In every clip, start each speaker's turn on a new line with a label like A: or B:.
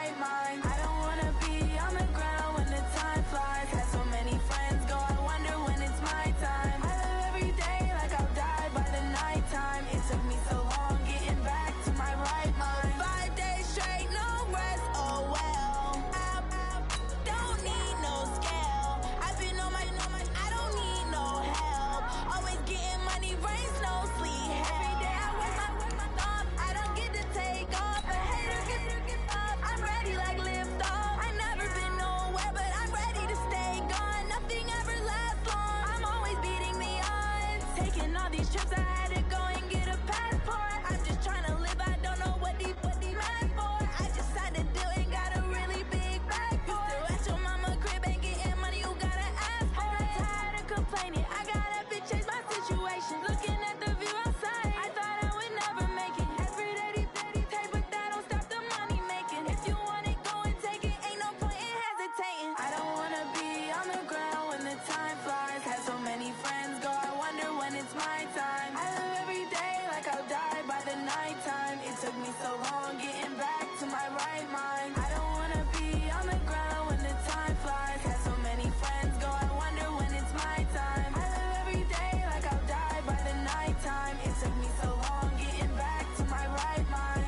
A: right mind. I don't wanna be on the ground when the time flies. Had so many friends go, I wonder when it's my time. I live every day like I'll die by the nighttime. It took me so long getting back to my right mind. 5 days straight, no rest, oh well. Don't need no scale. I've been on my, I don't need no help. Always getting money, rains, no sleep. Every day I work my thumb. I don't get to take off. A hater get up. I'm ready like lift off. I never been nowhere, but I'm ready to stay gone. Nothing ever lasts long. I'm always beating the odds. Taking all these trips, I had to go and get a passport. I'm just trying to live. I don't know what the mad for. I just had to do and got a really big bag for it. Still at your mama crib and getting money, you gotta ask for it. I'm tired of complaining. I gotta change my situation. Looking at the view outside, I thought I would never make it. Every day take, but that don't stop the money making. If you want it, go and take it. Ain't no point in hesitating. I don't wanna be on the ground when the time flies. Had so many friends go, I wonder when it's my time. I live every day like I'll die by the nighttime. It took me so long getting back to my right mind. I don't wanna be on the ground when the time flies. Had so many friends go, I wonder when it's my time. I live every day like I'll die by the nighttime. It took me so long getting back to my right mind.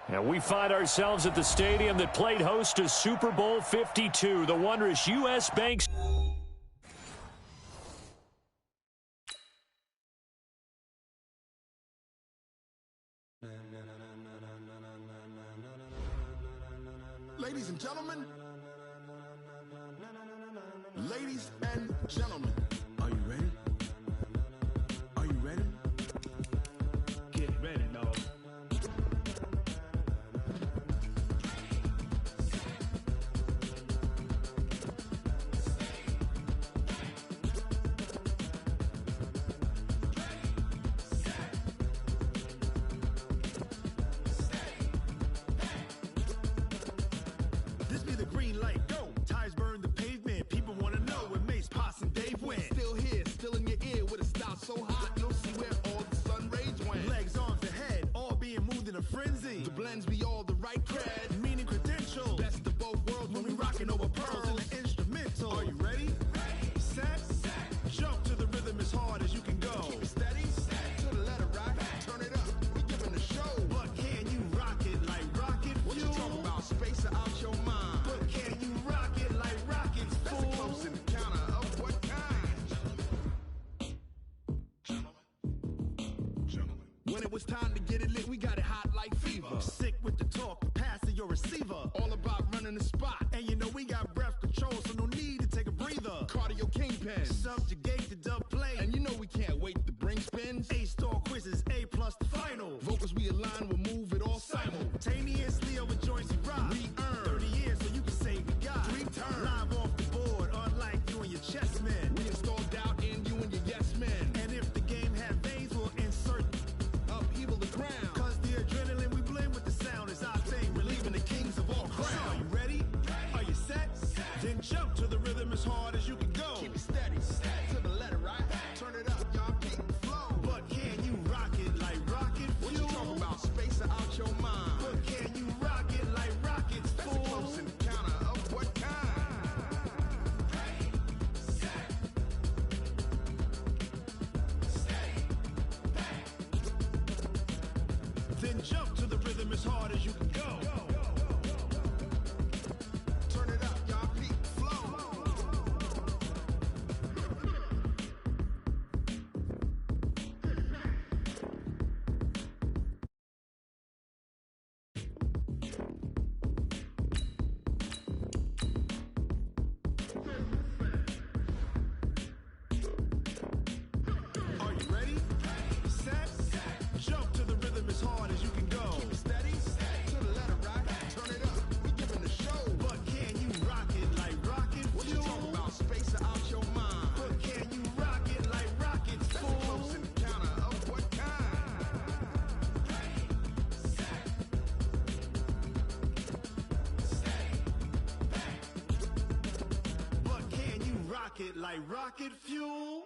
B: And we find ourselves at the stadium that played host to Super Bowl 52, the wondrous U.S. Bank.
C: Ladies and gentlemen, ladies and gentlemen, are you ready? Are you ready? Get ready, dog. This be the green light, go. Tires burn the pavement. People wanna know where Mace, Potts, and Dave went. Still here, still in your ear with a style so hot, you'll see where all the sun rays went. Legs, arms, and head, all being moved in a frenzy. The blends be all the right cred, meaning credentials. Best of both worlds when we rockin' over pearls in the instrumental. Are you ready? Set, jump to the rhythm as hard as you can go. Keep it steady, to the letter right. Turn it up, we giving the show. But can you rock it like rocket fuel? What you talking about? Space out your mind. But can you rock it like rockets, fool? That's a close encounter of what kind? Gentlemen. When it was time to get it lit, we got it hot like fever. Sick with the talk, passing your receiver. All about running the spot. And you know we got breath control, so no need to take a breather. Cardio kingpin, subjugate the dub play. And you know we can't wait to bring spins. A-star quizzes, A+ the final. Vocals we align, we'll move it all simultaneously over joints we rock. We earn 30 years so you can say we got 3 turns. Live off the board, unlike you and your chess men. We install doubt in you and your yes men. And if the game had veins, we'll insert upheaval the ground. Cause the adrenaline we blend with the sound is our thing. Relieving the kings of all crowns. Are you ready? Are you set? Then jump to the rhythm as hard as you can go. Keep it steady, to the letter right. Turn it up, y'all. Keep it like rocket fuel.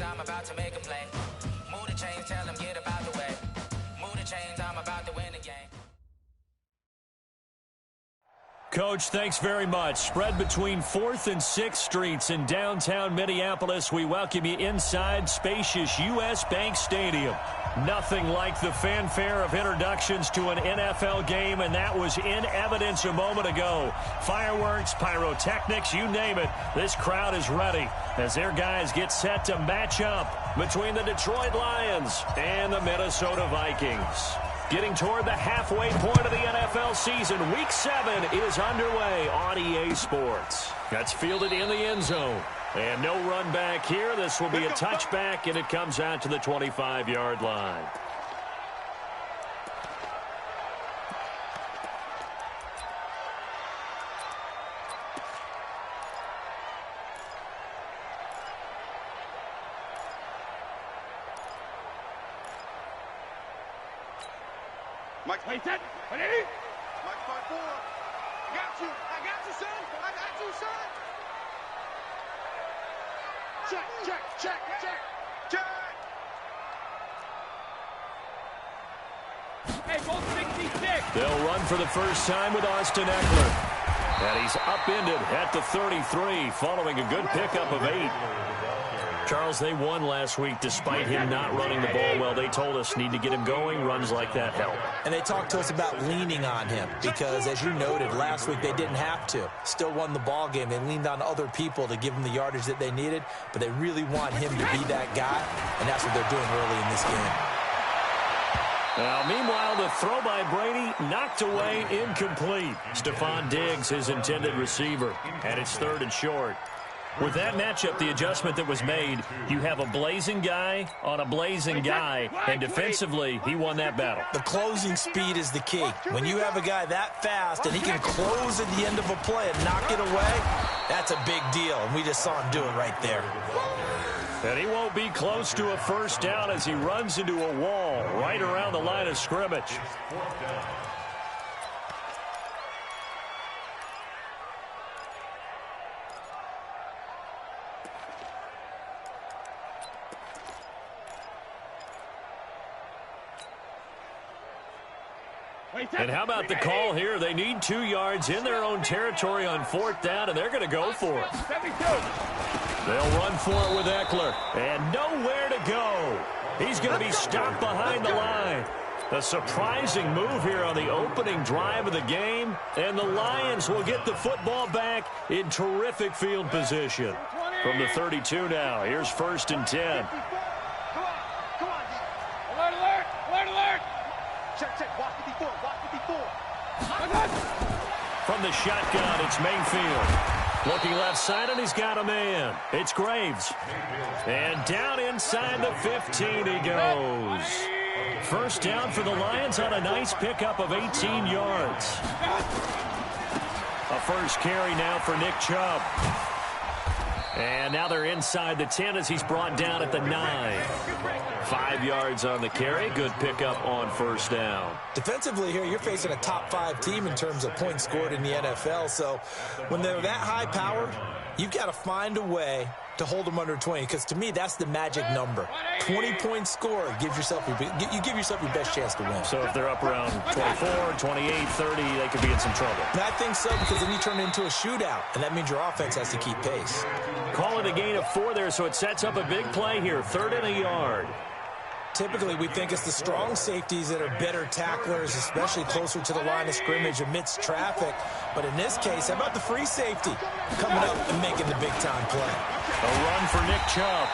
D: I'm about to make a play. Move the chains, tell them get about the way. Move the chains, I'm about to win the game.
B: Coach, thanks very much. Spread between 4th and 6th Streets in downtown Minneapolis. We welcome you inside spacious U.S. Bank Stadium. Nothing like the fanfare of introductions to an NFL game, and that was in evidence a moment ago. Fireworks, pyrotechnics, you name it. This crowd is ready as their guys get set to match up between the Detroit Lions and the Minnesota Vikings. Getting toward the halfway point of the NFL season, Week 7 is underway on EA Sports. That's fielded in the end zone. And no run back here. This will be a touchback, and it comes out to the 25-yard line.
E: Mike, wait, set, ready? Mike, 5-4. I got you, son. I got you, son. Check.
F: Hey, ball 66.
B: They'll run for the first time with Austin Eckler. And he's upended at the 33 following a good pickup of 8. Charles, they won last week despite him not running the ball well. They told us need to get him going. Runs like that help.
G: And they talked to us about leaning on him because, as you noted, last week they didn't have to. Still won the ball game. They leaned on other people to give them the yardage that they needed, but they really want him to be that guy, and that's what they're doing early in this game.
B: Now, meanwhile, the throw by Brady knocked away, incomplete. Stephon Diggs, his intended receiver, and it's 3rd and short. With that matchup, the adjustment that was made, you have a blazing guy on a blazing guy, and defensively, he won that battle.
G: The closing speed is the key. When you have a guy that fast and he can close at the end of a play and knock it away, that's a big deal, and we just saw him do it right there.
B: And he won't be close to a first down as he runs into a wall right around the line of scrimmage. And how about the call here? They need 2 yards in their own territory on 4th down, and they're going to go for it. They'll run for it with Eckler, and nowhere to go. He's going to be stopped behind the line. A surprising move here on the opening drive of the game, and the Lions will get the football back in terrific field position. From the 32 now, here's 1st and 10.
E: Alert! Check, watch 54.
B: From the shotgun, it's Mayfield. Looking left side, and he's got a man. It's Graves. And down inside the 15 he goes. First down for the Lions on a nice pickup of 18 yards. A first carry now for Nick Chubb. And now they're inside the 10 as he's brought down at the 9. 5 yards on the carry. Good pickup on first down.
G: Defensively here, you're facing a top 5 team in terms of points scored in the NFL. So when they're that high powered, you've got to find a way to hold them under 20, because to me, that's the magic number. 20 points scored, you give yourself your best chance to win.
B: So if they're up around 24, 28, 30, they could be in some trouble.
G: And I think so, because then you turn it into a shootout, and that means your offense has to keep pace.
B: Call it a gain of 4 there, so it sets up a big play here. 3rd and a yard.
G: Typically, we think it's the strong safeties that are better tacklers, especially closer to the line of scrimmage amidst traffic. But in this case, how about the free safety coming up and making the big-time play?
B: A run for Nick Chubb.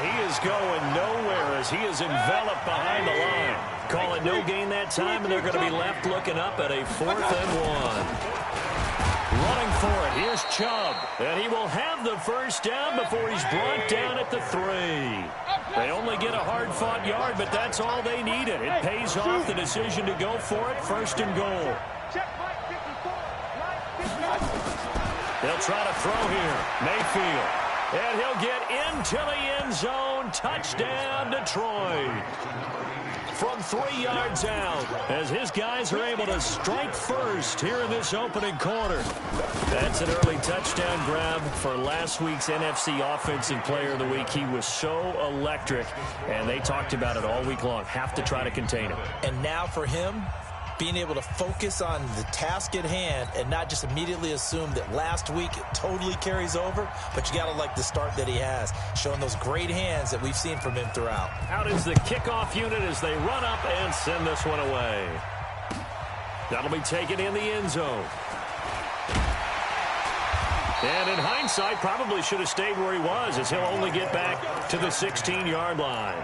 B: He is going nowhere as he is enveloped behind the line. Call it no gain that time, and they're going to be left looking up at a 4th and 1. running for it. Here's Chubb. And he will have the first down before he's brought down at the 3. They only get a hard-fought yard, but that's all they needed. It pays off the decision to go for it. First and goal. They'll try to throw here. Mayfield. And he'll get into the end zone. Touchdown, Detroit. From 3 yards out, as his guys are able to strike first here in this opening quarter. That's an early touchdown grab for last week's NFC Offensive Player of the Week. He was so electric, and they talked about it all week long. Have to try to contain him.
G: And now for him, being able to focus on the task at hand and not just immediately assume that last week it totally carries over, but you got to like the start that he has, showing those great hands that we've seen from him throughout.
B: Out is the kickoff unit as they run up and send this one away. That'll be taken in the end zone. And in hindsight, probably should have stayed where he was, as he'll only get back to the 16-yard line.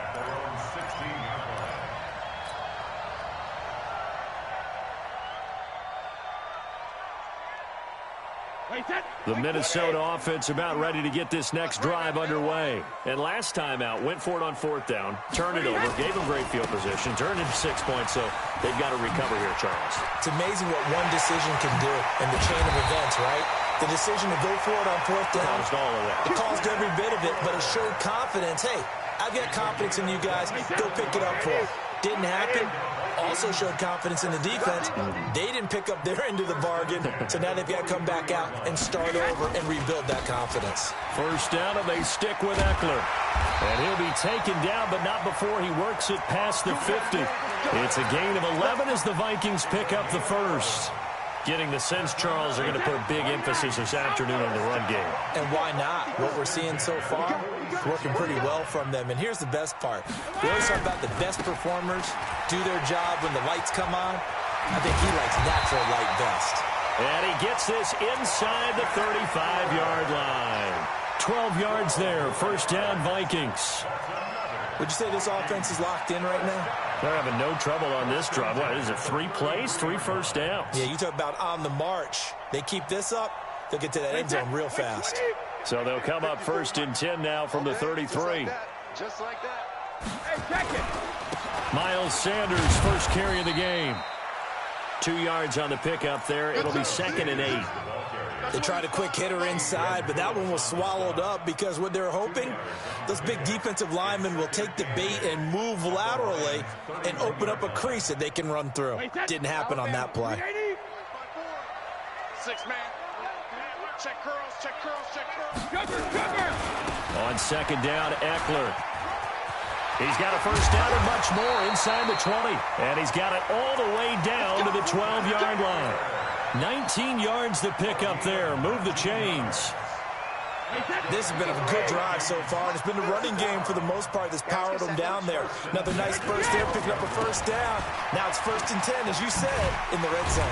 B: The Minnesota offense about ready to get this next drive underway. And last time out, went for it on 4th down, turned it over, gave them great field position, turned into 6 points, so they've got to recover here, Charles.
G: It's amazing what one decision can do in the chain of events, right? The decision to go for it on 4th down.
B: Caused all of that.
G: It caused every bit of it, but it showed confidence. Hey, I've got confidence in you guys. Go pick it up for it. Didn't happen. Also showed confidence in the defense. They didn't pick up their end of the bargain, so now they've got to come back out and start over and rebuild that confidence.
B: First down, and they stick with Eckler. And he'll be taken down, but not before he works it past the 50. It's a gain of 11 as the Vikings pick up the first. Getting the sense, Charles, they're going to put a big emphasis this afternoon on the run game.
G: And why not? What we're seeing so far is working pretty well from them. And here's the best part. We always talk about the best performers do their job when the lights come on. I think he likes natural light best.
B: And he gets this inside the 35-yard line. 12 yards there. First down, Vikings.
G: Would you say this offense is locked in right now?
B: They're having no trouble on this drive. What is it, 3 plays, 3 first downs?
G: Yeah, you talk about on the march. They keep this up, they'll get to that end zone real fast.
B: So they'll come up 1st and 10 now from the 33.
E: Just like that.
F: Hey, check it.
B: Miles Sanders, first carry of the game. 2 yards on the pickup there. It'll be 2nd and 8.
G: They tried a quick hitter inside, but that one was swallowed up because what they're hoping, those big defensive linemen will take the bait and move laterally and open up a crease that they can run through. Didn't happen on that play.
E: 6-man. Check curls, check curls, check curls.
F: Sugar.
B: On 2nd down, Eckler. He's got a first down and much more inside the 20. And he's got it all the way down to the 12-yard line. 19 yards to pick up there. Move the chains.
G: This has been a good drive so far. It's been the running game for the most part that's powered them down there. Another nice burst there, picking up a first down. Now it's 1st and 10, as you said, in the red zone.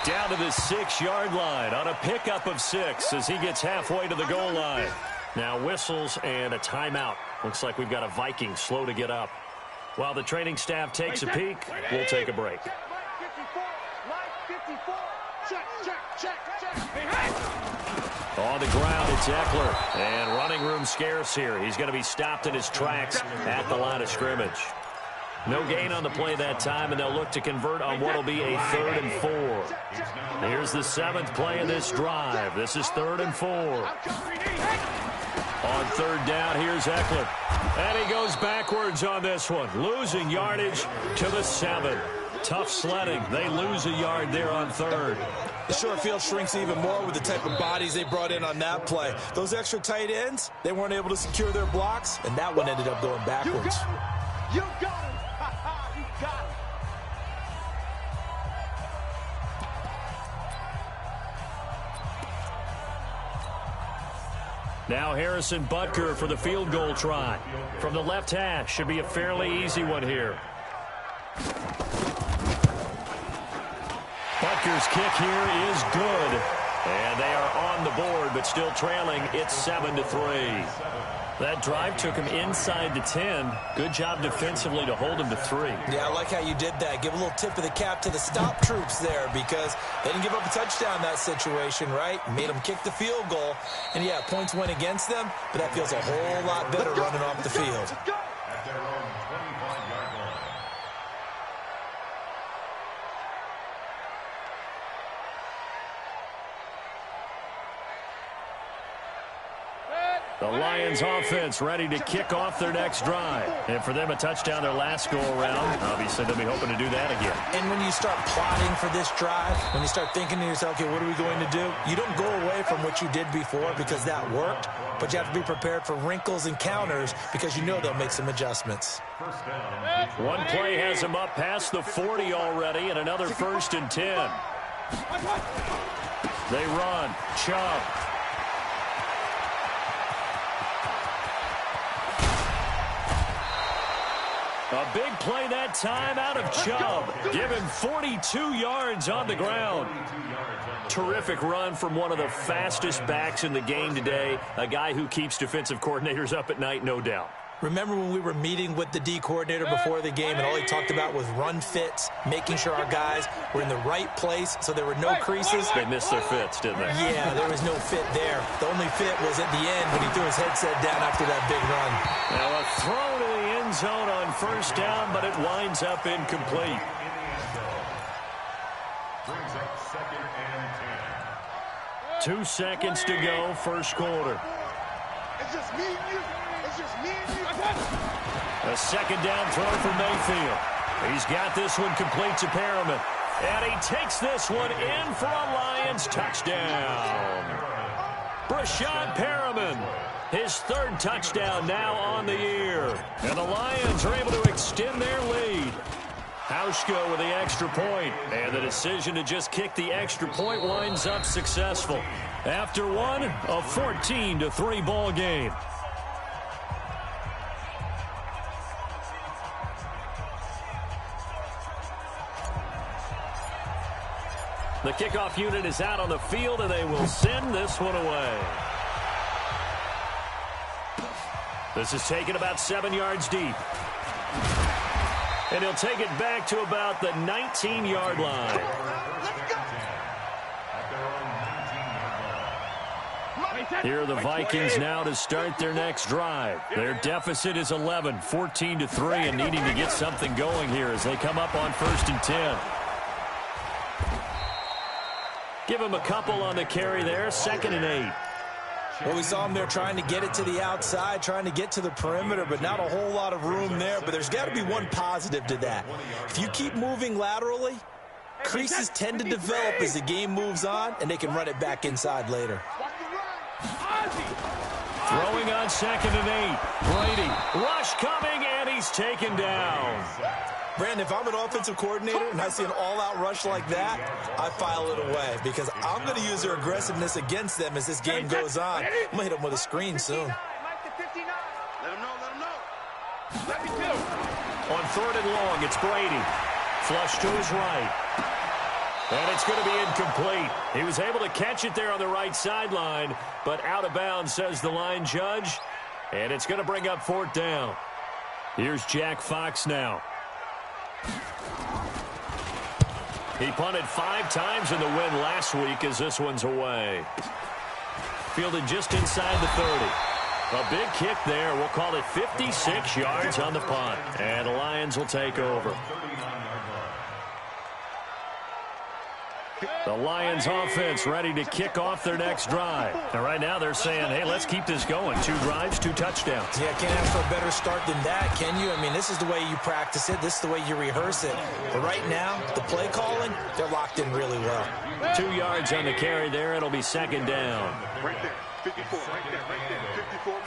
B: Down to the 6-yard line on a pickup of 6 as he gets halfway to the goal line. Now whistles and a timeout. Looks like we've got a Viking slow to get up. While the training staff takes a peek, we'll take a break. On the ground, it's Eckler. And running room scarce here. He's going to be stopped in his tracks at the line of scrimmage. No gain on the play that time, and they'll look to convert on what will be a 3rd and 4. Here's the 7th play of this drive. This is 3rd and 4. On 3rd down, here's Eckler. And he goes backwards on this one, losing yardage to the 7. Tough sledding. They lose a yard there on 3rd.
G: The short field shrinks even more with the type of bodies they brought in on that play. Those extra tight ends, they weren't able to secure their blocks, and that one ended up going backwards.
E: You got him. You got him.
B: Now Harrison Butker for the field goal try. From the left hash, should be a fairly easy one here. Butker's kick here is good. And they are on the board, but still trailing. It's 7-3. That drive took him inside the 10. Good job defensively to hold him to 3.
G: Yeah, I like how you did that. Give a little tip of the cap to the stop troops there because they didn't give up a touchdown in that situation, right? Made them kick the field goal. And, yeah, points went against them, but that feels a whole lot better running off the field.
C: At their own 25-yard line.
B: The Lions offense ready to kick off their next drive. And for them, a touchdown their last go-around. Obviously, they'll be hoping to do that again.
G: And when you start plotting for this drive, when you start thinking to yourself, okay, what are we going to do? You don't go away from what you did before because that worked, but you have to be prepared for wrinkles and counters because you know they'll make some adjustments.
B: One play has him up past the 40 already, and another 1st and 10. They run. Chubb. A big play that time out of Chubb. Give him 42 yards on the ground. Terrific run from one of the fastest backs in the game today. A guy who keeps defensive coordinators up at night, no doubt.
G: Remember when we were meeting with the D coordinator before the game and all he talked about was run fits, making sure our guys were in the right place so there were no creases?
B: They missed their fits, didn't they?
G: Yeah, there was no fit there. The only fit was at the end when he threw his headset down after that big run.
B: Now a throw to the end zone on 1st down, but it winds up incomplete.
C: Brings up 2nd and 10.
B: 2 seconds to go, 1st quarter.
E: It's just me and you. It's just me and you.
B: A 2nd down throw for Mayfield. He's got this one complete to Perriman. And he takes this one in for a Lions touchdown. Brashad Perriman, his 3rd touchdown now on the year. And the Lions are able to extend their lead. Hauschko with the extra point. And the decision to just kick the extra point winds up successful. After one, a 14-3 ball game. The kickoff unit is out on the field, and they will send this one away. This is taken about 7 yards deep. And he'll take it back to about the 19-yard line. Here are the Vikings now to start their next drive. Their deficit is 11, 14-3, and needing to get something going here as they come up on 1st and 10. Give him a couple on the carry there, 2nd and 8.
G: Well, we saw him there trying to get it to the outside, trying to get to the perimeter, but not a whole lot of room there. But there's got to be one positive to that. If you keep moving laterally, creases tend to develop as the game moves on, and they can run it back inside later.
B: Throwing on 2nd and 8. Brady, rush coming, and he's taken down.
G: Brandon, if I'm an offensive coordinator and I see an all-out rush like that, I file it away because I'm going to use their aggressiveness against them as this game goes on. I'm going to hit them with a screen soon.
E: Let him know, let him know.
B: On 3rd and long, it's Brady. Flush to his right. And it's going to be incomplete. He was able to catch it there on the right sideline, but out of bounds, says the line judge. And it's going to bring up 4th down. Here's Jack Fox now. He punted 5 times in the win last week as this one's away. Fielded just inside the 30. A big kick there. We'll call it 56 yards on the punt. And the Lions will take over. The Lions offense ready to kick off their next drive. And right now they're saying, hey, let's keep this going. 2 drives, 2 touchdowns.
G: Yeah, can't ask for a better start than that, can you? I mean, this is the way you practice it. This is the way you rehearse it. But right now, the play calling, they're locked in really well.
B: 2 yards on the carry there. It'll be 2nd down.
E: Right there. 54. Right there. 54.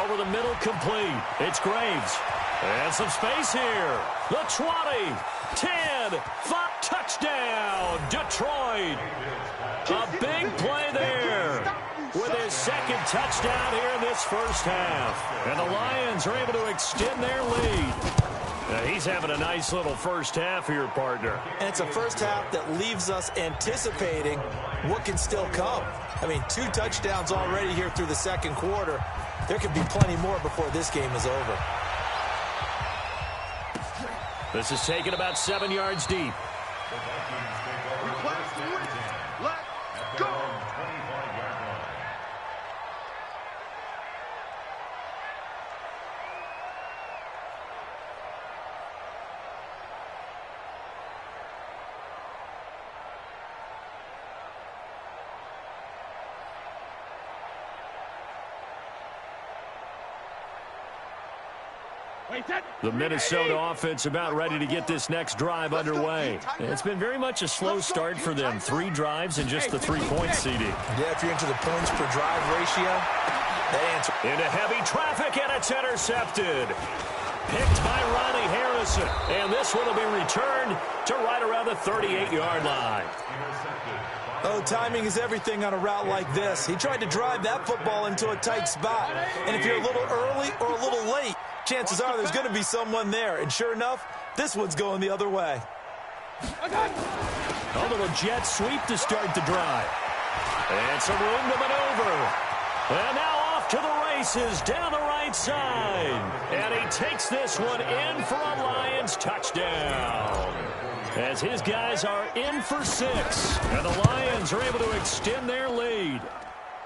B: Over the middle, complete. It's Graves. And some space here. The 20. 10, 5, touchdown, Detroit. A big play there with his 2nd touchdown here in this 1st half. And the Lions are able to extend their lead. He's having a nice little first half here, partner.
G: And it's a first half that leaves us anticipating what can still come. I mean, 2 touchdowns already here through the second quarter. There could be plenty more before this game is over.
B: This is taken about 7 yards deep.
C: Let's go.
B: The Minnesota offense about ready to get this next drive underway. It's been very much a slow start for them. 3 drives and just the 3-point CD.
G: Yeah, if you're into the points per drive ratio, that answer.
B: Into heavy traffic, and it's intercepted. Picked by Ronnie Harrison. And this one will be returned to right around the 38-yard line.
G: Oh, timing is everything on a route like this. He tried to drive that football into a tight spot. And if you're a little early or a little late, chances are there's going to be someone there. And sure enough, this one's going the other way.
B: A little jet sweep to start the drive. And some room to maneuver. And now off to the races down the right side. And he takes this one in for a Lions touchdown. As his guys are in for 6. And the Lions are able to extend their lead.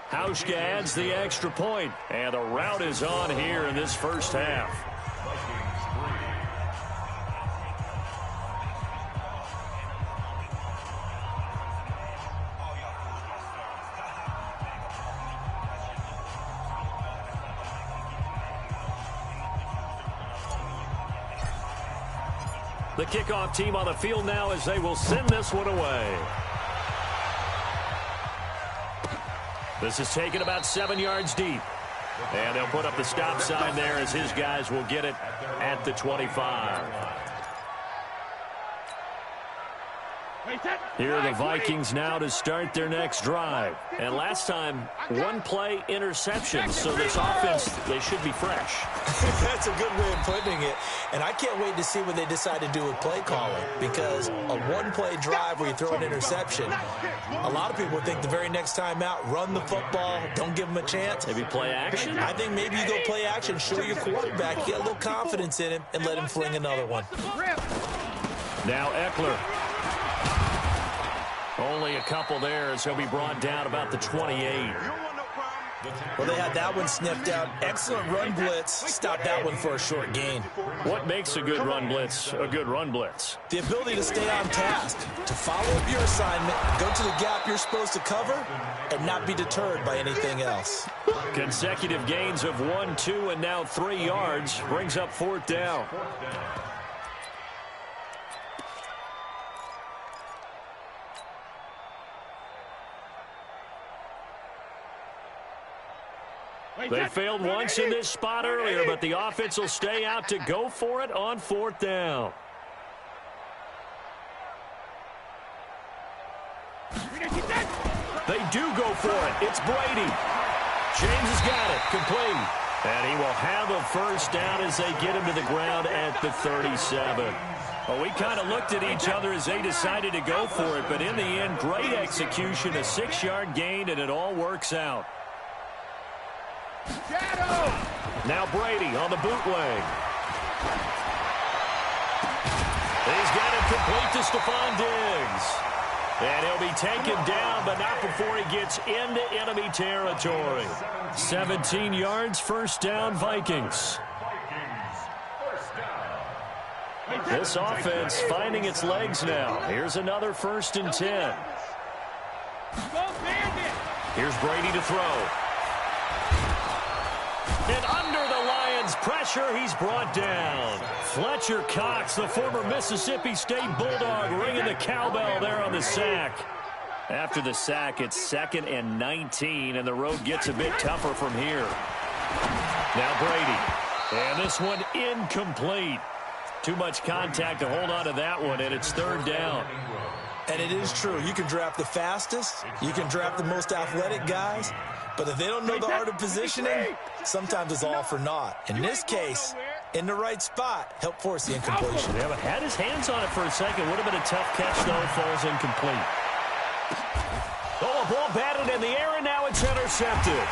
B: Hauschka adds the extra point, and the route is on here in this first half. The kickoff team on the field now as they will send this one away. This is taken about 7 yards deep. And they'll put up the stop sign there as his guys will get it at the 25. Here are the Vikings now to start their next drive. And last time, 1 play interception. So this offense, they should be fresh.
G: That's a good way of putting it. And I can't wait to see what they decide to do with play calling. Because a 1-play drive where you throw an interception, a lot of people think the very next time out, run the football, don't give them a chance.
B: Maybe play action?
G: I think maybe you go play action, show your quarterback, get a little confidence in him, and let him fling another one.
B: Now Eckler. Only a couple there as he'll be brought down about the 28.
G: Well, they had that one sniffed out. Excellent run blitz. Stopped that one for a short gain.
B: What makes a good run blitz a good run blitz?
G: The ability to stay on task, to follow up your assignment, go to the gap you're supposed to cover, and not be deterred by anything else.
B: Consecutive gains of 1, 2, and now 3 yards brings up 4th down. They failed once in this spot earlier, but the offense will stay out to go for it on 4th down. They do go for it. It's Brady. James has got it. Complete. And he will have a first down as they get him to the ground at the 37. Well, we kind of looked at each other as they decided to go for it, but in the end, great execution, a 6-yard gain, and it all works out. Now Brady on the bootleg. He's got it complete to Stephon Diggs. And he'll be taken down, but not before he gets into enemy territory. 17 yards, first down, Vikings. This offense finding its legs now. Here's another 1st and 10. Here's Brady to throw. And under the Lions' pressure, he's brought down. Fletcher Cox, the former Mississippi State Bulldog, ringing the cowbell there on the sack. After the sack, it's 2nd and 19, and the road gets a bit tougher from here. Now Brady. And this one incomplete. Too much contact to hold on to that one, and it's 3rd down.
G: And it is true. You can draft the fastest. You can draft the most athletic guys. But if they don't know the art of positioning, sometimes it's all for naught. In this case, in the right spot, helped force the incompletion.
B: Yeah, but had his hands on it for a second. Would have been a tough catch, though. Falls incomplete. Oh, a ball batted in the air, and now it's intercepted.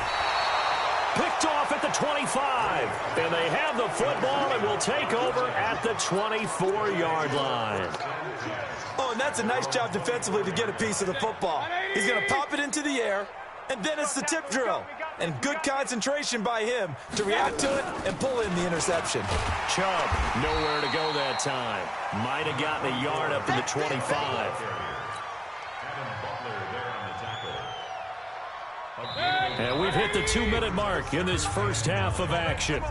B: Picked off at the 25. And they have the football and will take over at the 24-yard line.
G: Oh, and that's a nice job defensively to get a piece of the football. He's going to pop it into the air, and then it's the tip drill. And good concentration by him to react to it and pull in the interception.
B: Chubb, nowhere to go that time. Might have gotten a yard up to the 25. And we've hit the 2-minute mark in this first half of action.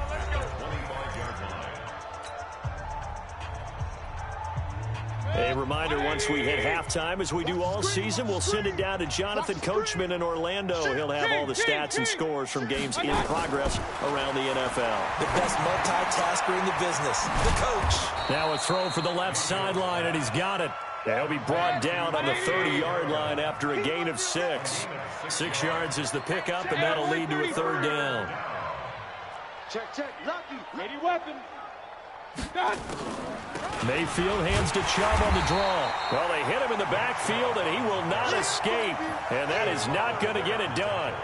B: A reminder, once we hit halftime, as we do all season, we'll send it down to Jonathan Coachman in Orlando. He'll have all the stats and scores from games in progress around the NFL.
G: The best multitasker in the business, the coach.
B: Now a throw for the left sideline, and he's got it. He'll be brought down on the 30-yard line after a gain of 6. 6 yards is the pickup, and that'll lead to a third down.
E: Check. Lucky.
F: Ready weapon. Done.
B: Mayfield hands to Chubb on the draw. Well, they hit him in the backfield, and he will not escape. And that is not going to get it done.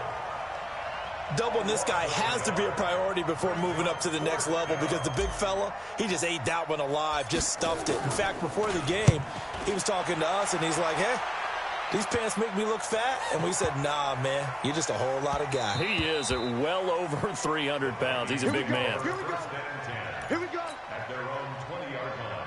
G: Doubling this guy has to be a priority before moving up to the next level because the big fella, he just ate that one alive, just stuffed it. In fact, before the game, he was talking to us, and he's like, hey, these pants make me look fat. And we said, nah, man, you're just a whole lot of guy.
B: He is at well over 300 pounds. He's a big man.
E: Here we go.
F: At their own 20-yard line.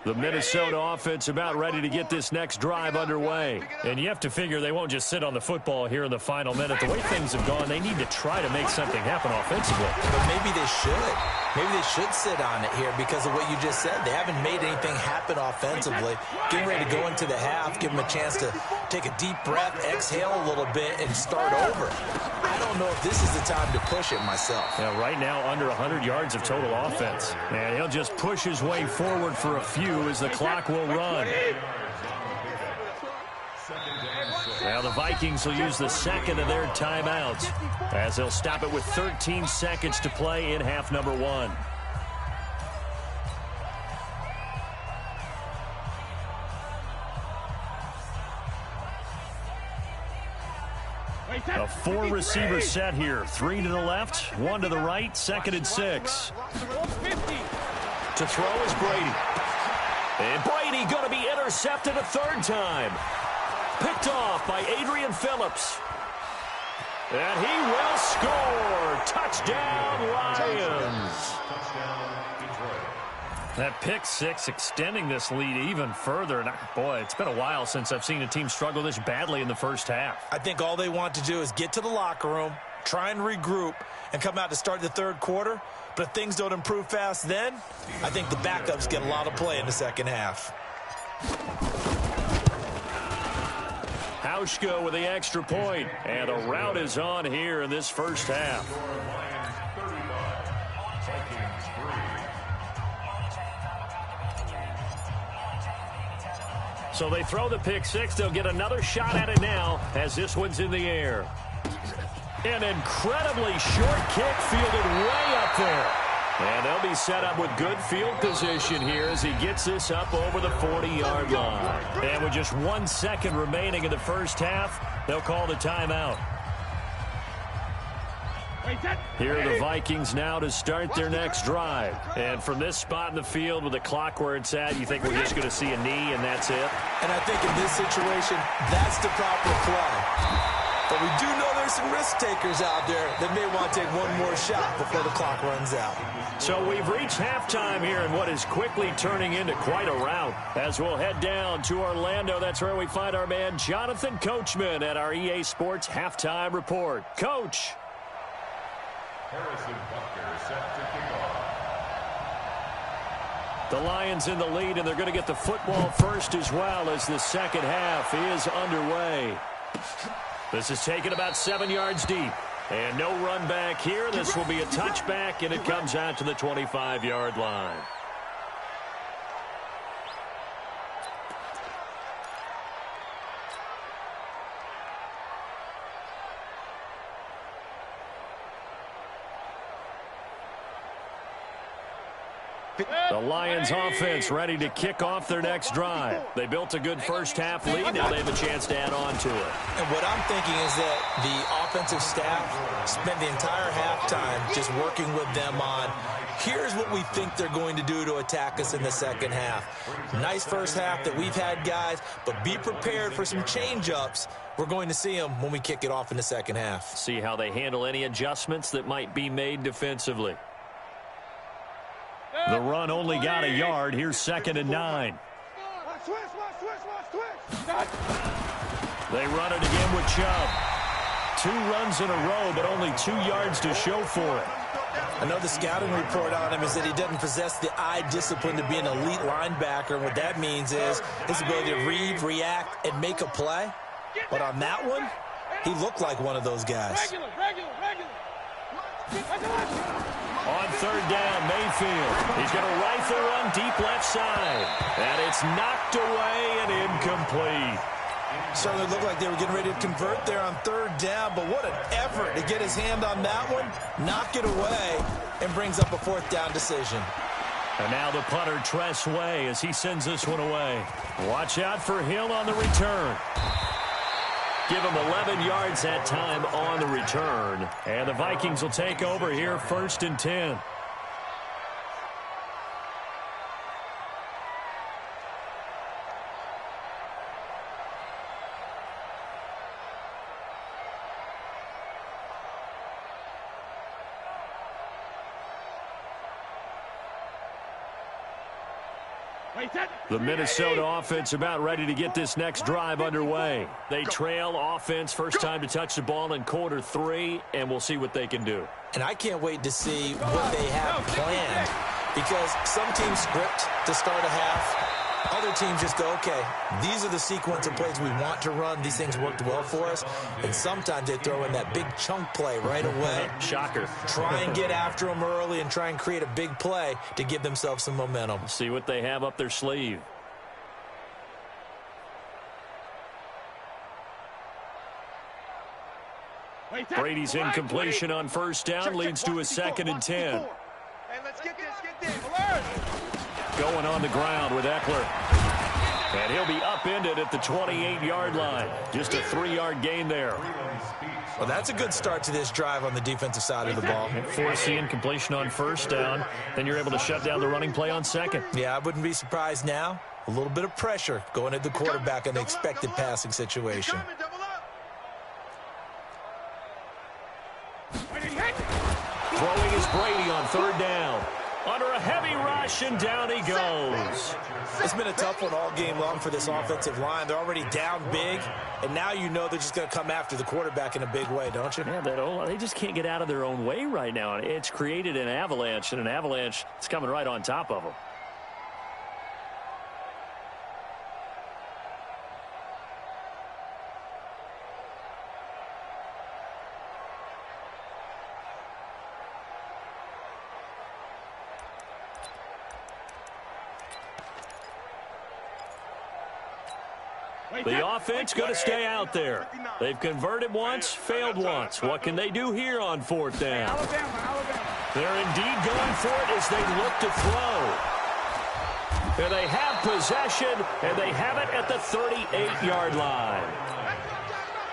B: The Minnesota offense about ready to get this next drive underway. And you have to figure they won't just sit on the football here in the final minute. The way things have gone, they need to try to make something happen offensively.
G: But maybe they should. Maybe they should sit on it here because of what you just said. They haven't made anything happen offensively. Getting ready to go into the half, give them a chance to take a deep breath, exhale a little bit, and start over. I don't know if this is the time to push it myself.
B: Yeah, right now, under 100 yards of total offense. And he'll just push his way forward for a few as the clock will run. Now the Vikings will use the second of their timeouts as they'll stop it with 13 seconds to play in half number 1. A 4-receiver set here. 3 to the left, 1 to the right, 2nd and 6. To throw is Brady. And Brady going to be intercepted a third time. Picked off by Adrian Phillips. And he will score. Touchdown, Lions. That pick 6 extending this lead even further. And boy, it's been a while since I've seen a team struggle this badly in the first half.
G: I think all they want to do is get to the locker room, try and regroup, and come out to start the third quarter. But if things don't improve fast then, I think the backups get a lot of play in the second half.
B: Hauschka with the extra point, and a rout is on here in this first half. So they throw the pick 6. They'll get another shot at it now as this one's in the air. An incredibly short kick fielded way up there. And they'll be set up with good field position here as he gets this up over the 40-yard line. And with just 1 second remaining in the first half, they'll call the timeout. Here are the Vikings now to start their next drive. And from this spot in the field with the clock where it's at, you think we're just going to see a knee and that's it?
G: And I think in this situation, that's the proper play. But we do know there's some risk takers out there that may want to take one more shot before the clock runs out.
B: So we've reached halftime here in what is quickly turning into quite a rout. As we'll head down to Orlando, that's where we find our man Jonathan Coachman at our EA Sports Halftime Report. Coach.
F: Harrison Butker set to kick off.
B: The Lions in the lead, and they're going to get the football first as well as the second half is underway. This is taken about 7 yards deep. And no run back here. This will be a touchback, and it comes out to the 25-yard line. The Lions offense ready to kick off their next drive. They built a good first half lead. Now they have a chance to add on to it.
G: And what I'm thinking is that the offensive staff spent the entire halftime just working with them on, here's what we think they're going to do to attack us in the second half. Nice first half that we've had, guys, but be prepared for some change-ups. We're going to see them when we kick it off in the second half.
B: See how they handle any adjustments that might be made defensively. The run only got a yard. Here's 2nd and 9. They run it again with Chubb. 2 runs in a row, but only 2 yards to show for it.
G: I know the scouting report on him is that he doesn't possess the eye discipline to be an elite linebacker. And what that means is his ability to read, react, and make a play. But on that one, he looked like one of those guys.
B: On 3rd down, Mayfield. He's going to rifle one deep left side. And it's knocked away and incomplete.
G: Certainly looked like they were getting ready to convert there on 3rd down, but what an effort to get his hand on that one, knock it away, and brings up a 4th down decision.
B: And now the punter, Tress Way, as he sends this one away. Watch out for Hill on the return. Give him 11 yards that time on the return. And the Vikings will take over here, 1st and 10. The Minnesota offense about ready to get this next drive underway. They trail offense, first time to touch the ball in quarter 3, and we'll see what they can do.
G: And I can't wait to see what they have planned, because some teams script to start a half. Other teams just go, okay, these are the sequence of plays we want to run. These things worked well for us. And sometimes they throw in that big chunk play right away.
B: Shocker.
G: Try and get after them early and try and create a big play to give themselves some momentum.
B: See what they have up their sleeve. Brady's incompletion on 1st down leads to a 2nd and 10.
E: Hey, let's get this.
B: Going on the ground with Eckler. And he'll be upended at the 28-yard line. Just a 3-yard gain there.
G: Well, that's a good start to this drive on the defensive side of the ball.
B: Force the incompletion on 1st down. Then you're able to shut down the running play on 2nd.
G: Yeah, I wouldn't be surprised now. A little bit of pressure going at the quarterback in the expected passing situation.
B: Throwing is Brady on 3rd down. Under a heavy rush, and down he goes.
G: It's been a tough one all game long for this offensive line. They're already down big, and now you know they're just going to come after the quarterback in a big way, don't you?
B: Yeah, they just can't get out of their own way right now. It's created an avalanche, and an avalanche is coming right on top of them. The offense going to stay out there. They've converted once, failed once. What can they do here on 4th down? They're indeed going for it as they look to throw. And they have possession, and they have it at the 38-yard line.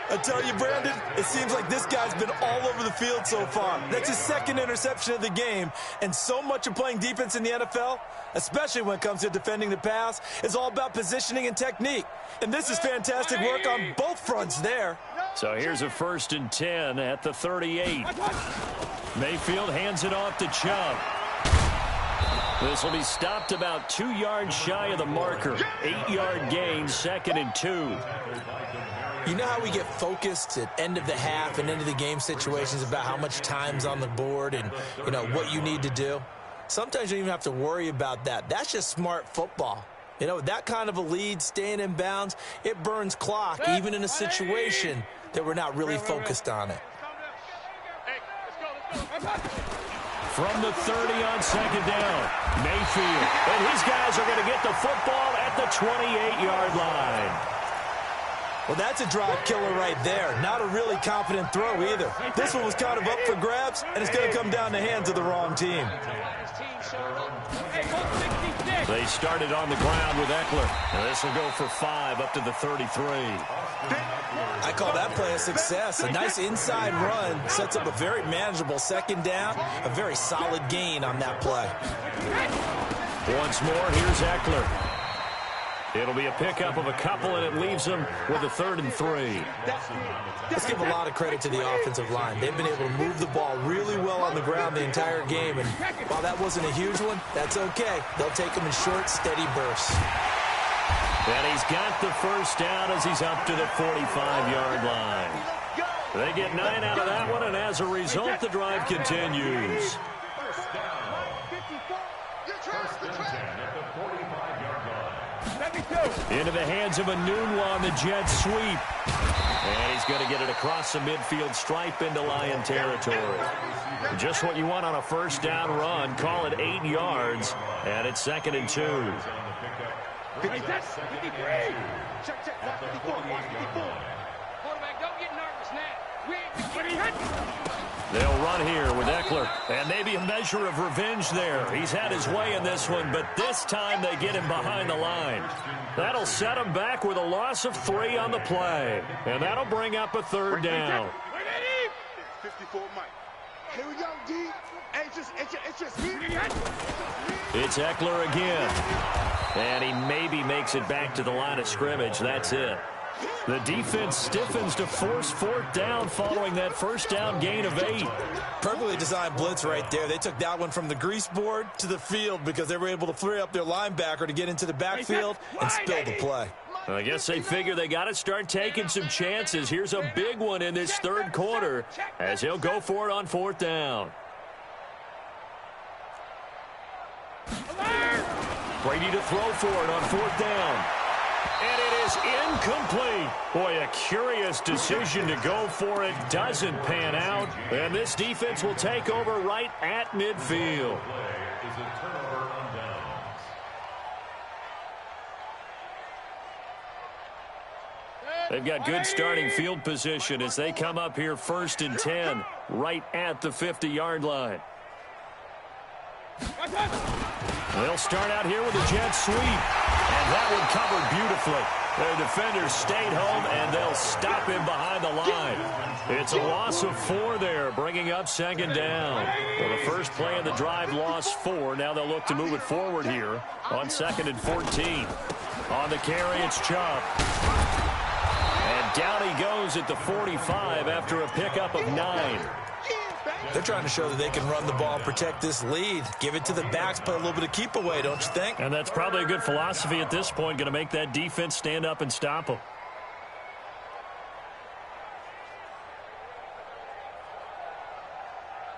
G: I tell you, Brandon, it seems like this guy's been all over the field so far. That's his 2nd interception of the game. And so much of playing defense in the NFL, especially when it comes to defending the pass, is all about positioning and technique. And this is fantastic work on both fronts there.
B: So here's a 1st and 10 at the 38. Mayfield hands it off to Chubb. This will be stopped about 2 yards shy of the marker. 8-yard gain, 2nd and 2.
G: You know how we get focused at end of the half and end of the game situations about how much time's on the board and, you know, what you need to do? Sometimes you don't even have to worry about that. That's just smart football. You know, that kind of a lead, staying in bounds, it burns clock, even in a situation that we're not really focused on it.
B: From the 30 on 2nd down, Mayfield. And his guys are going to get the football at the 28-yard line.
G: Well, that's a drive killer right there. Not a really confident throw either. This one was kind of up for grabs, and it's going to come down the hands of the wrong team.
B: They started on the ground with Eckler. And this will go for 5 up to the 33.
G: I call that play a success. A nice inside run sets up a very manageable second down. A very solid gain on that play.
B: Once more, here's Eckler. It'll be a pickup of a couple, and it leaves them with a 3rd and 3.
G: Let's give a lot of credit to the offensive line. They've been able to move the ball really well on the ground the entire game, and while that wasn't a huge one, that's okay. They'll take them in short, steady bursts.
B: And he's got the first down as he's up to the 45-yard line. They get 9 out of that one, and as a result, the drive continues. Into the hands of Nunwa on the jet sweep. And he's going to get it across the midfield stripe into Lion territory. Just what you want on a first down run. Call it 8 yards. And it's 2nd and 2.
E: Check, 54. Watch 54.
H: Quarterback, don't get nervous now.
B: They'll run here with Eckler. And maybe a measure of revenge there. He's had his way in this one, but this time they get him behind the line. That'll set him back with a loss of 3 on the play. And that'll bring up a 3rd down.
E: 54, Mike. Here we go, D. It's just me.
B: It's Eckler again. And he maybe makes it back to the line of scrimmage. That's it. The defense stiffens to force 4th down following that first down gain of 8.
G: Perfectly designed blitz right there. They took that one from the grease board to the field because they were able to free up their linebacker to get into the backfield and spill the play.
B: I guess they figure they got to start taking some chances. Here's a big one in this 3rd quarter as he'll go for it on 4th down. Brady to throw for it on 4th down. And it is incomplete. Boy, a curious decision to go for it. Doesn't pan out. And this defense will take over right at midfield. They've got good starting field position as they come up here 1st and 10 right at the 50-yard line. They'll start out here with a jet sweep. And that one covered beautifully. Their defenders stayed home, and they'll stop him behind the line. It's a loss of 4 there, bringing up 2nd down. Well, the first play of the drive lost 4. Now they'll look to move it forward here on 2nd and 14. On the carry, it's Chubb. And down he goes at the 45 after a pickup of 9.
G: They're trying to show that they can run the ball, protect this lead, give it to the backs, play a little bit of keep away, don't you think?
B: And that's probably a good philosophy at this point, going to make that defense stand up and stop them.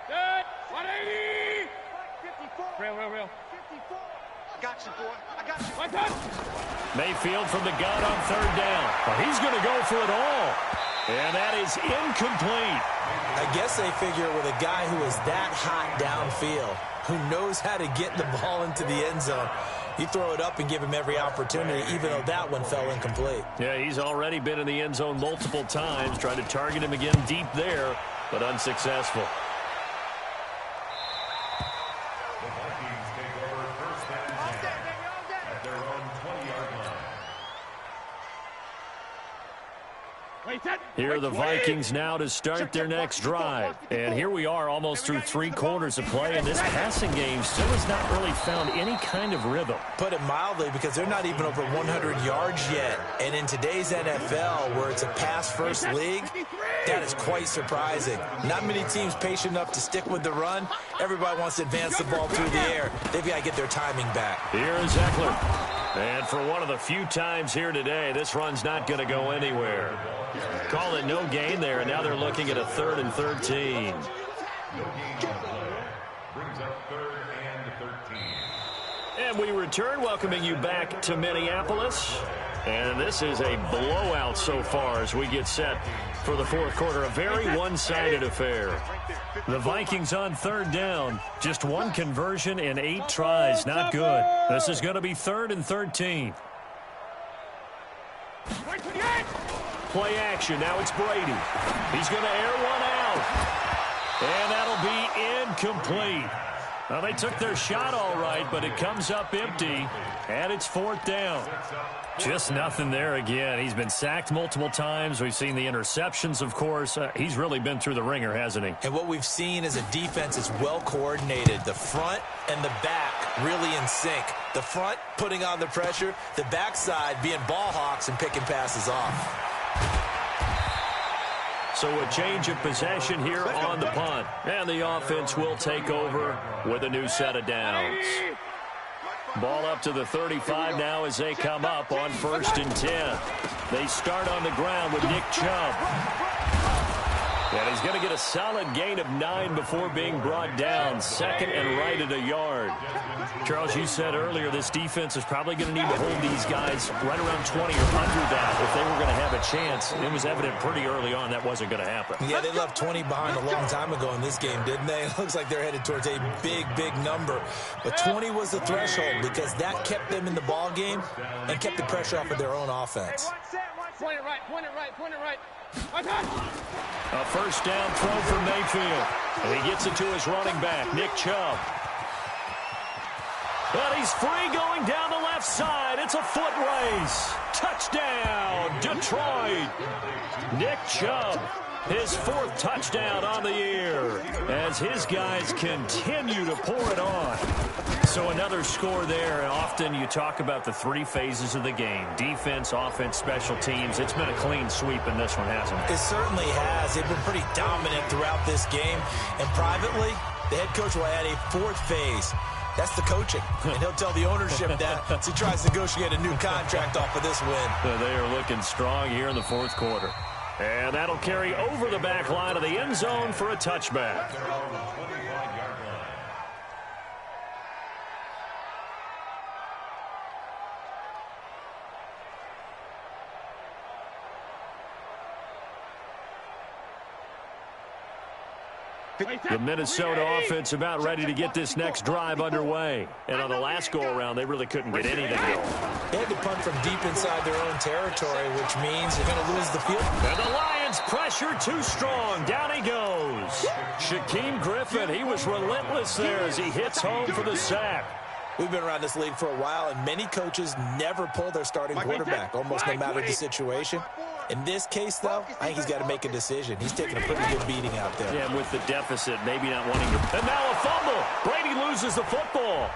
H: Good. 180.
E: 54.
H: Real.
E: 54. I got you, boy. I got you.
B: Mayfield from the gun on 3rd down. Well, he's going to go for it all. And that is incomplete.
G: I guess they figure with a guy who is that hot downfield, who knows how to get the ball into the end zone, you throw it up and give him every opportunity, even though that one fell incomplete.
B: Yeah, he's already been in the end zone multiple times, trying to target him again deep there, but unsuccessful.
F: The Vikings take over 1st and 10 at their own 20-yard line.
B: Here are the Vikings now to start their next drive. And here we are almost through 3 quarters of play, and this passing game still has not really found any kind of rhythm.
G: Put it mildly, because they're not even over 100 yards yet. And in today's NFL, where it's a pass-first league, that is quite surprising. Not many teams patient enough to stick with the run. Everybody wants to advance the ball through the air. They've got to get their timing back.
B: Here is Eckler. And for one of the few times here today, this run's not going to go anywhere. Call it no gain there, and now they're looking at a 3rd and 13.
F: Brings up 3rd and 13.
B: And we return, welcoming you back to Minneapolis. And this is a blowout so far as we get set for the 4th quarter. A very one-sided affair. The Vikings on 3rd down. Just 1 conversion in 8 tries. Not good. This is going to be 3rd and 13. Play action. Now it's Brady. He's going to air one out. And that'll be incomplete. Well, they took their shot all right, but it comes up empty, and it's 4th down. Just nothing there again. He's been sacked multiple times. We've seen the interceptions, of course. He's really been through the ringer, hasn't he?
G: And what we've seen is a defense that's well coordinated. The front and the back really in sync. The front putting on the pressure, the backside being ball hawks and picking passes off.
B: So a change of possession here on the punt. And the offense will take over with a new set of downs. Ball up to the 35 now as they come up on 1st and 10. They start on the ground with Nick Chubb. And he's going to get a solid gain of 9 before being brought down. 2nd and right at a yard. Charles, you said earlier this defense is probably going to need to hold these guys right around 20 or under that if they were going to have a chance. It was evident pretty early on that wasn't going to happen.
G: Yeah, they left 20 behind a long time ago in this game, didn't they? It looks like they're headed towards a big, big number. But 20 was the threshold because that kept them in the ball game and kept the pressure off of their own offense.
H: Point it right, point it right, point it right.
B: A 1st down throw for Mayfield. And he gets it to his running back, Nick Chubb. But he's free going down the left side. It's a foot race. Touchdown, Detroit. Nick Chubb, his 4th touchdown on the year as his guys continue to pour it on. So another score there, and often you talk about the 3 phases of the game. Defense, offense, special teams. It's been a clean sweep in this one, hasn't it?
G: It certainly has. They've been pretty dominant throughout this game. And privately, the head coach will add a 4th phase. That's the coaching. And he'll tell the ownership that as he tries to negotiate a new contract off of this win.
B: They are looking strong here in the 4th quarter. And that'll carry over the back line of the end zone for a touchback. The Minnesota offense about ready to get this next drive underway. And on the last go-around, they really couldn't get anything going.
G: They had to punt from deep inside their own territory, which means they're going to lose the field.
B: And the Lions pressure too strong. Down he goes. Shaquem Griffin, he was relentless there as he hits home for the sack.
G: We've been around this league for a while, and many coaches never pull their starting quarterback, almost no matter the situation. In this case, though, I think he's got to make a decision. He's taking a pretty good beating out there.
B: Yeah, with the deficit, maybe not wanting to. And now a fumble. Brady loses the football.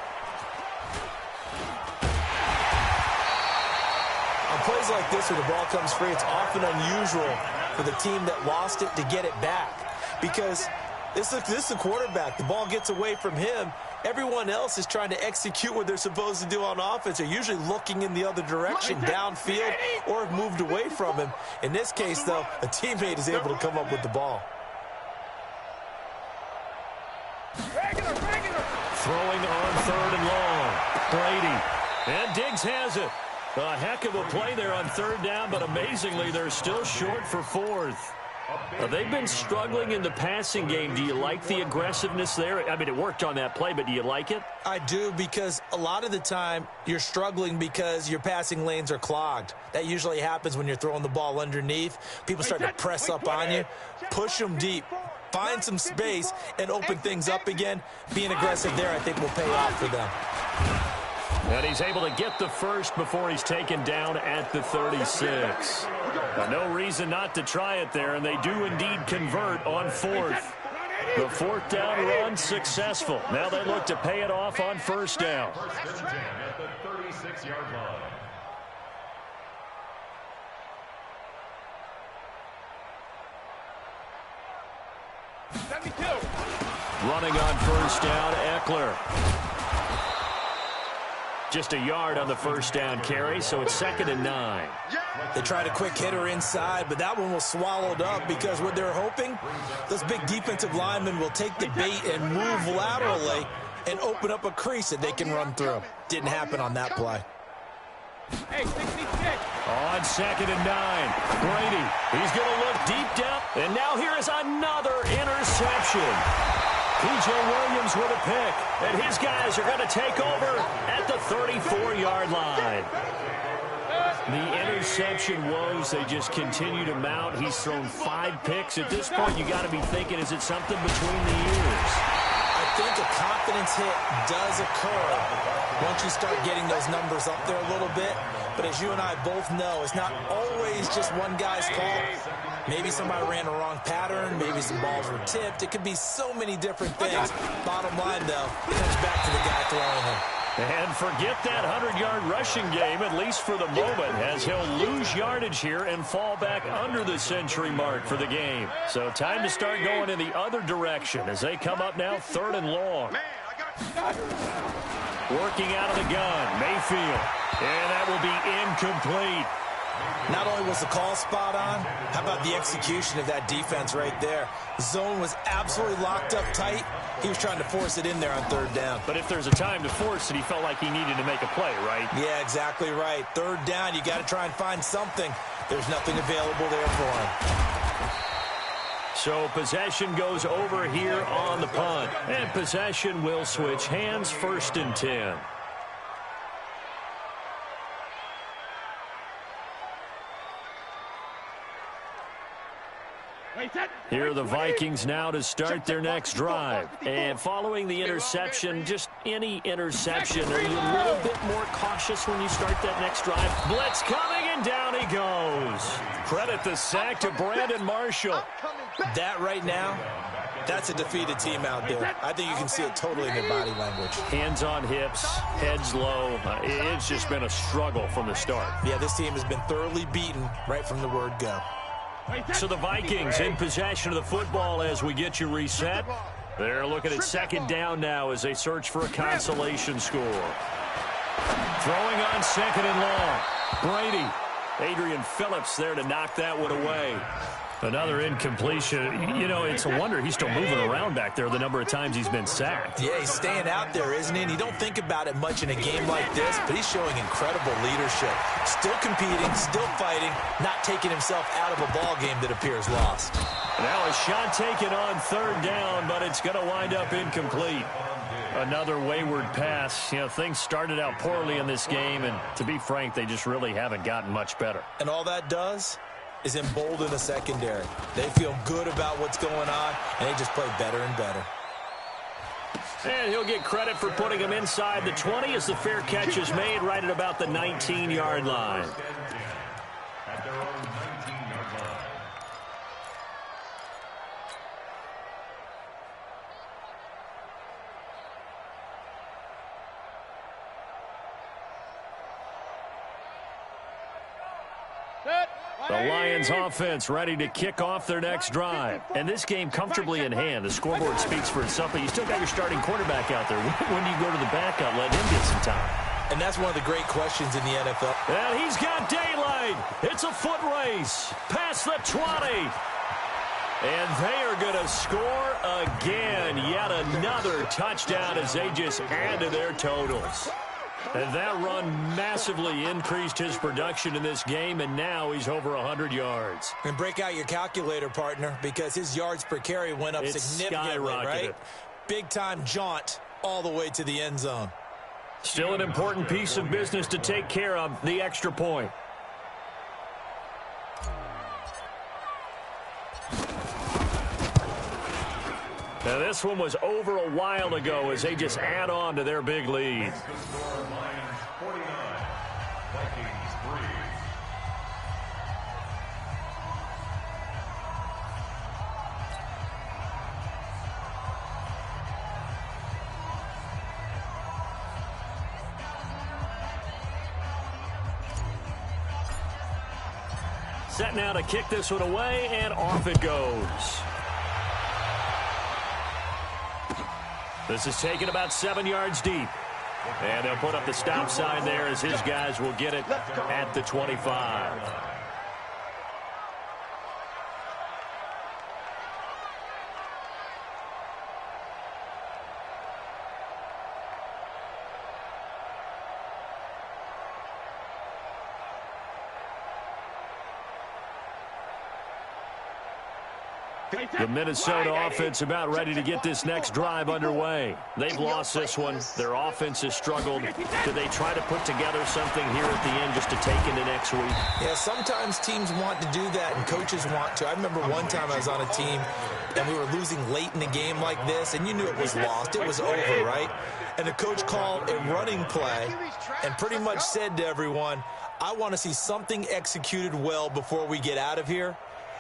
G: On plays like this where the ball comes free, it's often unusual for the team that lost it to get it back. Because this is the quarterback. The ball gets away from him. Everyone else is trying to execute what they're supposed to do on offense. They're usually looking in the other direction, downfield, or have moved away from him. In this case, though, a teammate is able to come up with the ball.
B: Throwing on 3rd and long. Brady. And Diggs has it. A heck of a play there on 3rd down, but amazingly, they're still short for 4th. They've been struggling in the passing game. Do you like the aggressiveness there? I mean, it worked on that play, but do you like it?
G: I do, because a lot of the time you're struggling because your passing lanes are clogged. That usually happens when you're throwing the ball underneath. People start to press up on you. Push them deep. Find some space and open things up again. Being aggressive there, I think, will pay off for them.
B: And he's able to get the first before he's taken down at the 36. Now, no reason not to try it there, and they do indeed convert on 4th. The 4th down run successful. Now they look to pay it off on 1st down.
F: 1st and 10 at the 36-yard line.
B: Running on 1st down, Eckler. Just a yard on the 1st down carry, so it's 2nd and 9.
G: They tried a quick hitter inside, but that one was swallowed up because what they're hoping, those big defensive linemen will take the bait and move laterally and open up a crease that they can run through. Didn't happen on that play.
H: Hey, 66.
B: On 2nd and 9, Brady. He's going to look deep down, and now here is another interception. P.J. Williams with a pick, and his guys are going to take over at the 34-yard line. The interception woes, they just continue to mount. He's thrown 5 picks. At this point, you got to be thinking, is it something between the ears?
G: I think a confidence hit does occur once you start getting those numbers up there a little bit. But as you and I both know, it's not always just one guy's fault. Maybe somebody ran the wrong pattern. Maybe some balls were tipped. It could be so many different things. Bottom line, though, it comes back to the guy throwing them.
B: And forget that 100-yard rushing game, at least for the moment, as he'll lose yardage here and fall back under the century mark for the game. So time to start going in the other direction as they come up now 3rd and long. Working out of the gun, Mayfield. And that will be incomplete.
G: Not only was the call spot on, how about the execution of that defense right there? The zone was absolutely locked up tight. He was trying to force it in there on 3rd down.
B: But if there's a time to force it, he felt like he needed to make a play, right?
G: Yeah, exactly right. 3rd down, you got to try and find something. There's nothing available there for him.
B: So possession goes over here on the punt. And possession will switch hands, 1st and 10. Here are the Vikings now to start their next drive. And following the interception, just any interception, are you a little bit more cautious when you start that next drive? Blitz coming, and down he goes. Credit the sack to Brandon Marshall.
G: That right now, that's a defeated team out there. I think you can see it totally in their body language.
B: Hands on hips, heads low. It's just been a struggle from the start.
G: Yeah, this team has been thoroughly beaten right from the word go.
B: So the Vikings in possession of the football as we get you reset. They're looking at 2nd down now as they search for a consolation score. Throwing on 2nd and long. Brady. Adrian Phillips there to knock that one away. Another incompletion. You know, it's a wonder he's still moving around back there the number of times he's been sacked.
G: Yeah, he's staying out there, isn't he? And you don't think about it much in a game like this, but he's showing incredible leadership. Still competing, still fighting, not taking himself out of a ball game that appears lost.
B: Now a shot taken on 3rd down, but it's going to wind up incomplete. Another wayward pass. You know, things started out poorly in this game, and to be frank, they just really haven't gotten much better.
G: And all that does is embolden the secondary. They feel good about what's going on, and they just play better and better.
B: And he'll get credit for putting him inside the 20 as the fair catch is made right at about the 19-yard line.
F: At their own 19-yard line.
B: The Lions offense ready to kick off their next drive. And this game comfortably in hand. The scoreboard speaks for itself, but you still got your starting quarterback out there. When do you go to the backup, let him get some time?
G: And that's one of the great questions in the NFL.
B: And he's got daylight. It's a foot race. Past the 20. And they are going to score again. Yet another touchdown as they just add to their totals. And that run massively increased his production in this game, and now he's over 100 yards.
G: And break out your calculator, partner, because his yards per carry went up significantly, right? Big-time jaunt all the way to the end zone.
B: Still an important piece of business to take care of, the extra point. Now this one was over a while ago as they just add on to their big lead.
F: Lions 49, Vikings 3.
B: Set now to kick this one away, and off it goes. This is taken about 7 yards deep. And they'll put up the stop sign there as his guys will get it at the 25. The Minnesota offense about ready to get this next drive underway. They've lost this one. Their offense has struggled. Do they try to put together something here at the end just to take into next week?
G: Yeah, sometimes teams want to do that and coaches want to. I remember one time I was on a team and we were losing late in the game like this, and you knew it was lost. It was over, right? And the coach called a running play and pretty much said to everyone, I want to see something executed well before we get out of here.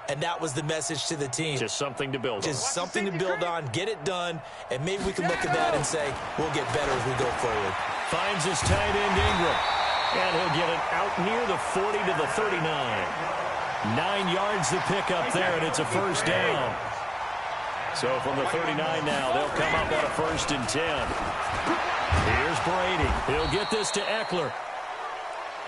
G: And that was the message to the team.
B: Just something to build on.
G: Just something to build on, get it done, and maybe we can look at that and say, we'll get better as we go forward.
B: Finds his tight end, Ingram. And he'll get it out near the 40 to the 39. 9 yards to pick up there, and it's a first down. So from the 39 now, they'll come up on a 1st and 10. Here's Brady. He'll get this to Eckler.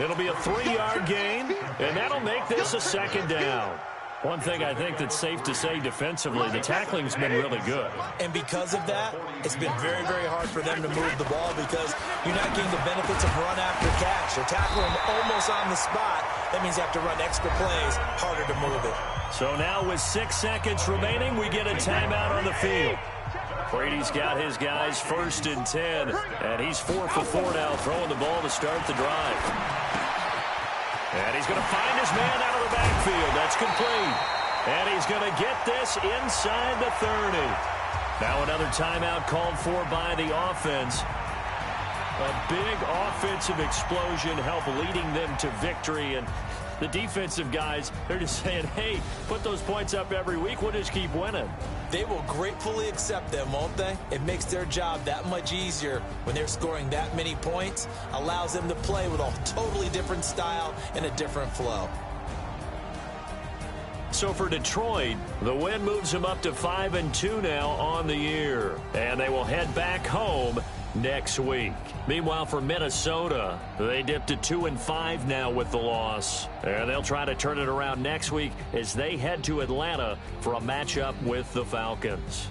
B: It'll be a 3-yard gain, and that'll make this a 2nd down. One thing I think that's safe to say defensively, the tackling's been really good.
G: And because of that, it's been very, very hard for them to move the ball because you're not getting the benefits of run after catch. You're tackling almost on the spot. That means you have to run extra plays, harder to move it.
B: So now with 6 seconds remaining, we get a timeout on the field. Brady's got his guys 1st and 10, and he's 4 for 4 now, throwing the ball to start the drive. And he's going to find his man out of the backfield. That's complete. And he's going to get this inside the 30. Now another timeout called for by the offense. A big offensive explosion helped leading them to victory. And the defensive guys, they're just saying, hey, put those points up every week. We'll just keep winning.
G: They will gratefully accept them, won't they? It makes their job that much easier when they're scoring that many points. Allows them to play with a totally different style and a different flow.
B: So for Detroit, the win moves them up to 5-2 now on the year. And they will head back home next week. Meanwhile, for Minnesota, they dipped to 2-5 now with the loss. And they'll try to turn it around next week as they head to Atlanta for a matchup with the Falcons.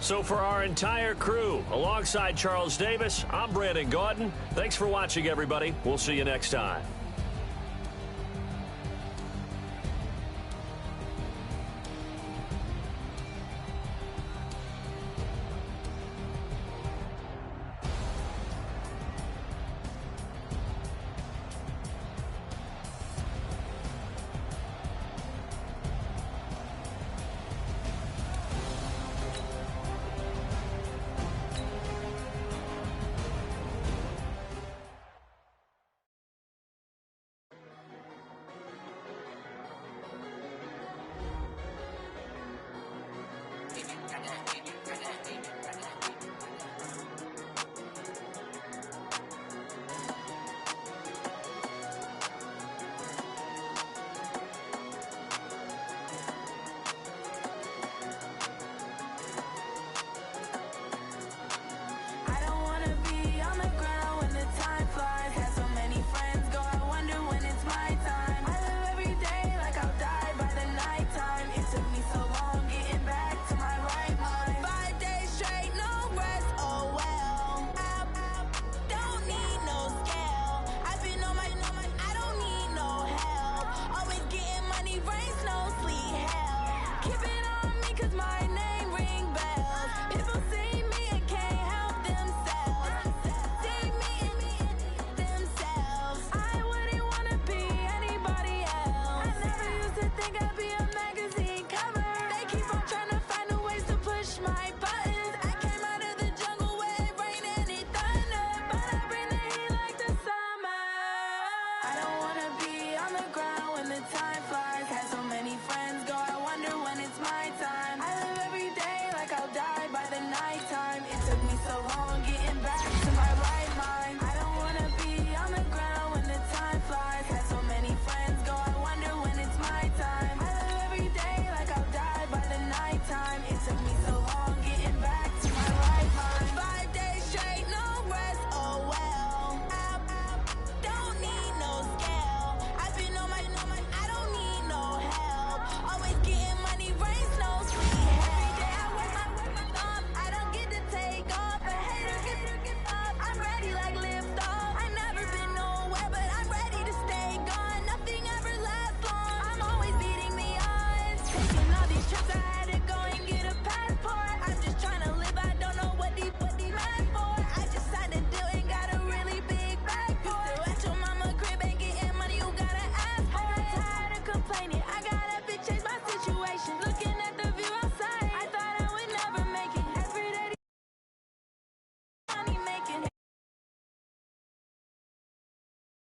B: So for our entire crew, alongside Charles Davis, I'm Brandon Gaudin. Thanks for watching, everybody. We'll see you next time.
A: taking